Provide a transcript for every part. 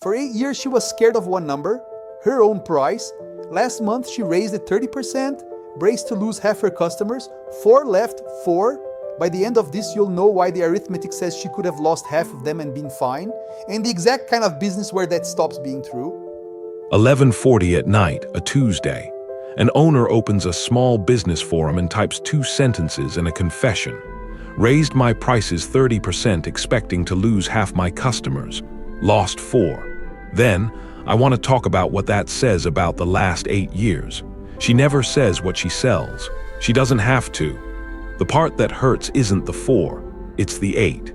For 8 years, she was scared of one number, her own price. Last month, she raised it 30%, braced to lose half her customers. 4 left, 4. By the end of this, you'll know why the arithmetic says she could have lost half of them and been fine, and the exact kind of business where that stops being true. 11:40 at night, a Tuesday. An owner opens a small business forum and types 2 sentences and a confession. Raised my prices 30% expecting to lose half my customers. Lost 4. Then, I want to talk about what that says about the last 8 years. She never says what she sells. She doesn't have to. The part that hurts isn't the 4, it's the 8.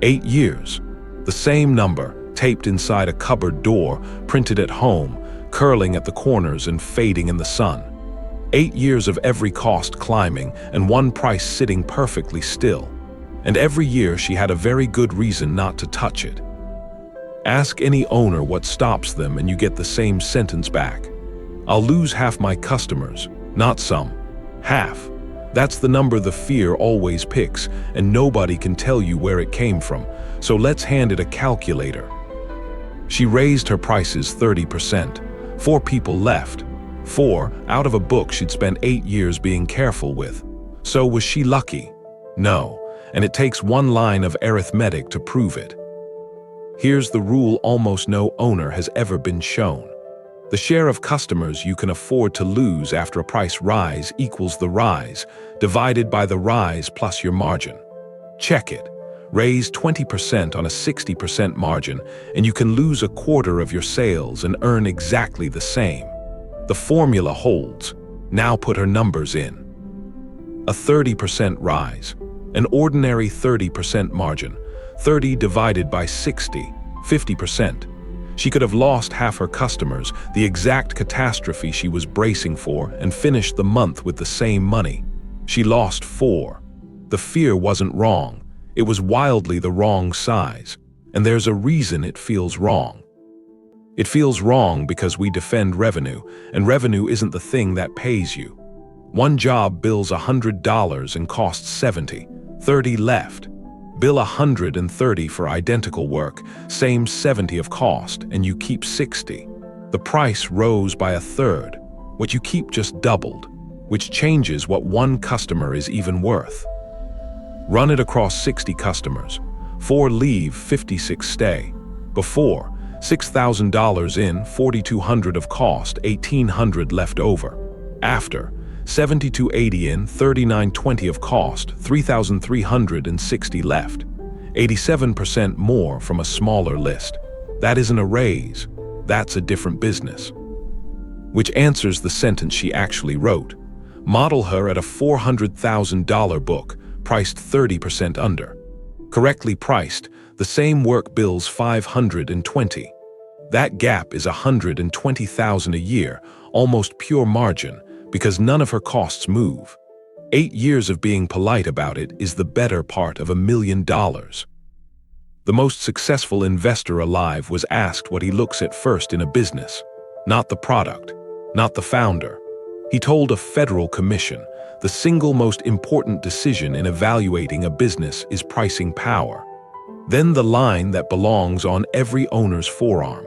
8 years. The same number, taped inside a cupboard door, printed at home, curling at the corners and fading in the sun. 8 years of every cost climbing and one price sitting perfectly still. And every year she had a very good reason not to touch it. Ask any owner what stops them and you get the same sentence back. I'll lose half my customers, not some. Half. That's the number the fear always picks, and nobody can tell you where it came from, so let's hand it a calculator. She raised her prices 30%. 4 people left. 4 out of a book she'd spent 8 years being careful with. So was she lucky? No, and it takes one line of arithmetic to prove it. Here's the rule almost no owner has ever been shown. The share of customers you can afford to lose after a price rise equals the rise, divided by the rise plus your margin. Check it. Raise 20% on a 60% margin, and you can lose a quarter of your sales and earn exactly the same. The formula holds. Now put her numbers in. A 30% rise. An ordinary 30% margin. 30 divided by 60, 50%. She could have lost half her customers, the exact catastrophe she was bracing for, and finished the month with the same money. She lost 4. The fear wasn't wrong. It was wildly the wrong size. And there's a reason it feels wrong. It feels wrong because we defend revenue, and revenue isn't the thing that pays you. One job bills $100 and costs $70, 30 left. Bill $130 for identical work, same 70 of cost, and you keep 60. The price rose by 1/3. What you keep just doubled, which changes what one customer is even worth. Run it across 60 customers. 4 leave, 56 stay. Before, $6,000 in, $4,200 of cost, $1,800 left over. After, $7,280 in, $3,920 of cost, $3,360 left. 87% more from a smaller list. That isn't a raise, that's a different business. Which answers the sentence she actually wrote. Model her at a $400,000 book, priced 30% under. Correctly priced, the same work bills $520. That gap is $120,000 a year, almost pure margin, because none of her costs move. 8 years of being polite about it is the better part of $1 million. The most successful investor alive was asked what he looks at first in a business. Not the product, not the founder. He told a federal commission, the single most important decision in evaluating a business is pricing power. Then the line that belongs on every owner's forearm.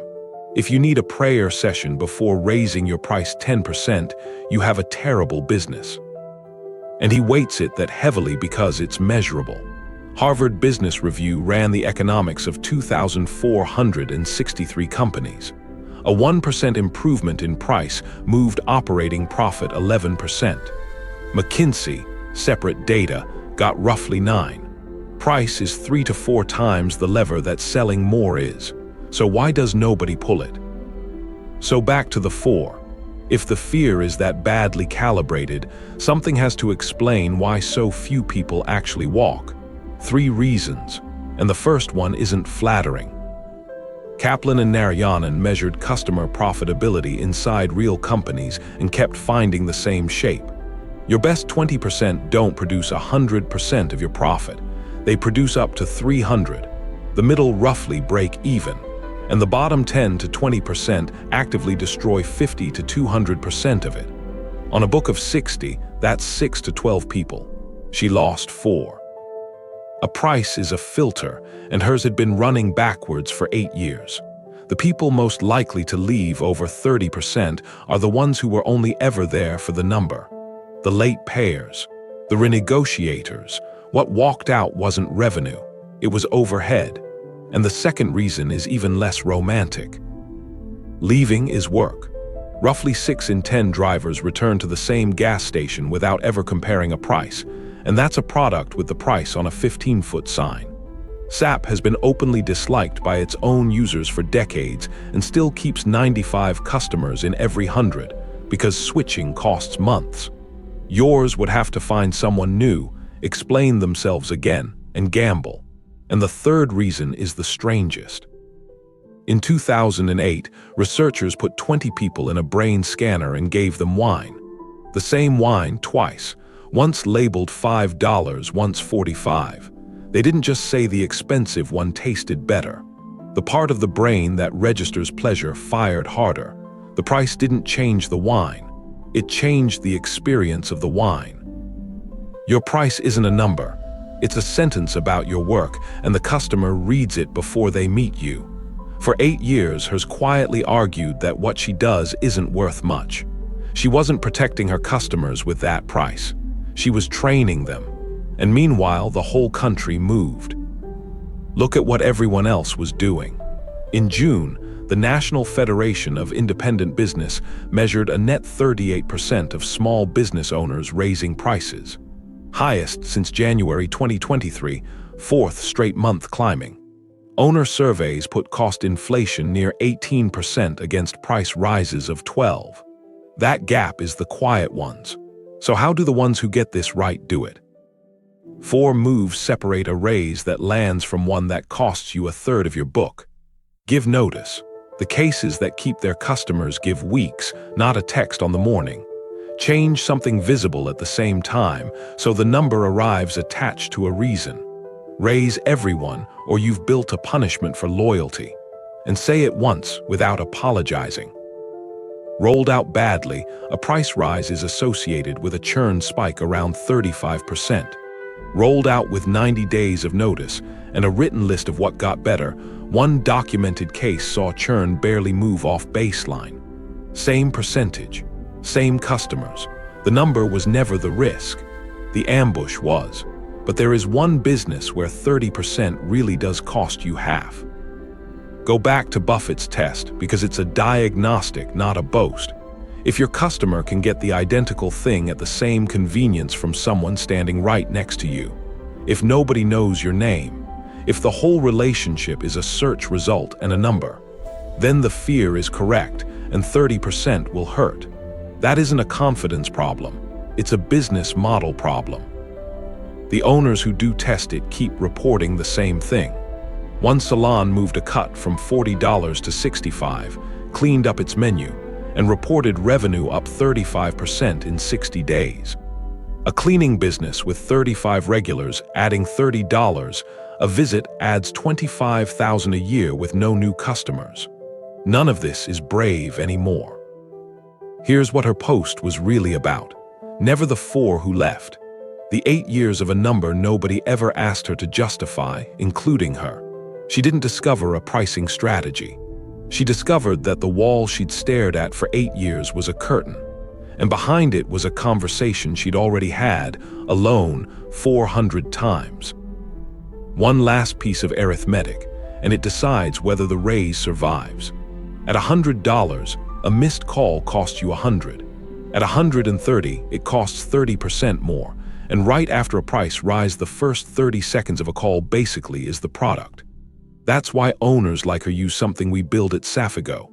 If you need a prayer session before raising your price 10%, you have a terrible business. And he weights it that heavily because it's measurable. Harvard Business Review ran the economics of 2,463 companies. A 1% improvement in price moved operating profit 11%. McKinsey, separate data, got roughly 9. Price is 3 to 4 times the lever that selling more is. So why does nobody pull it? So back to the 4. If the fear is that badly calibrated, something has to explain why so few people actually walk. 3 reasons, and the first one isn't flattering. Kaplan and Narayanan measured customer profitability inside real companies and kept finding the same shape. Your best 20% don't produce 100% of your profit. They produce up to 300. The middle roughly break even. And the bottom 10 to 20% actively destroy 50 to 200% of it. On a book of 60, that's 6 to 12 people. She lost 4. A price is a filter, and hers had been running backwards for 8 years. The people most likely to leave over 30% are the ones who were only ever there for the number. The late payers, the renegotiators. What walked out wasn't revenue, it was overhead. And the second reason is even less romantic. Leaving is work. Roughly 6 in 10 drivers return to the same gas station without ever comparing a price, and that's a product with the price on a 15-foot sign. SAP has been openly disliked by its own users for decades and still keeps 95 customers in every 100 because switching costs months. Yours would have to find someone new, explain themselves again, and gamble. And the third reason is the strangest. In 2008, researchers put 20 people in a brain scanner and gave them wine. The same wine twice, once labeled $5, once $45. They didn't just say the expensive one tasted better. The part of the brain that registers pleasure fired harder. The price didn't change the wine. It changed the experience of the wine. Your price isn't a number. It's a sentence about your work, and the customer reads it before they meet you. For 8 years, Hers quietly argued that what she does isn't worth much. She wasn't protecting her customers with that price. She was training them. And meanwhile, the whole country moved. Look at what everyone else was doing. In June, the National Federation of Independent Business measured a net 38% of small business owners raising prices. Highest since January 2023, fourth straight month climbing. Owner surveys put cost inflation near 18% against price rises of 12%. That gap is the quiet ones. So how do the ones who get this right do it? 4 moves separate a raise that lands from one that costs you a third of your book. Give notice. The cases that keep their customers give weeks, not a text on the morning. Change something visible at the same time so the number arrives attached to a reason. Raise everyone, or you've built a punishment for loyalty. And say it once without apologizing. Rolled out badly, a price rise is associated with a churn spike around 35%. Rolled out with 90 days of notice and a written list of what got better, one documented case saw churn barely move off baseline. Same percentage, same customers. The number was never the risk. The ambush was. But there is one business where 30% really does cost you half. Go back to Buffett's test because it's a diagnostic, not a boast. If your customer can get the identical thing at the same convenience from someone standing right next to you, if nobody knows your name, if the whole relationship is a search result and a number, then the fear is correct and 30% will hurt. That isn't a confidence problem. It's a business model problem. The owners who do test it keep reporting the same thing. One salon moved a cut from $40 to $65, cleaned up its menu, and reported revenue up 35% in 60 days. A cleaning business with 35 regulars adding $30 a visit adds $25,000 a year with no new customers. None of this is brave anymore. Here's what her post was really about. Never the 4 who left. The 8 years of a number nobody ever asked her to justify, including her. She didn't discover a pricing strategy. She discovered that the wall she'd stared at for 8 years was a curtain, and behind it was a conversation she'd already had, alone, 400 times. One last piece of arithmetic, and it decides whether the raise survives. At $100, a missed call costs you $100. At $130, it costs 30% more, and right after a price rise, the first 30 seconds of a call basically is the product. That's why owners like her use something we build at SAFIGO.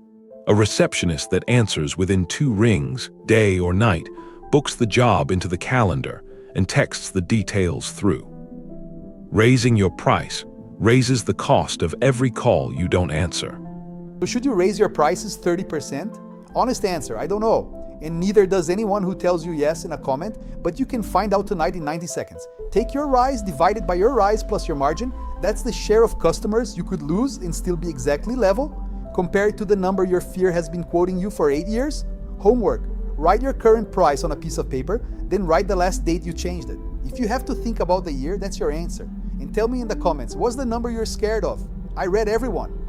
A receptionist that answers within 2 rings, day or night, books the job into the calendar, and texts the details through. Raising your price raises the cost of every call you don't answer. So should you raise your prices 30%? Honest answer, I don't know. And neither does anyone who tells you yes in a comment, but you can find out tonight in 90 seconds. Take your rise divided by your rise plus your margin. That's the share of customers you could lose and still be exactly level. Compare it to the number your fear has been quoting you for 8 years. Homework, write your current price on a piece of paper, then write the last date you changed it. If you have to think about the year, that's your answer. And tell me in the comments, what's the number you're scared of? I read everyone.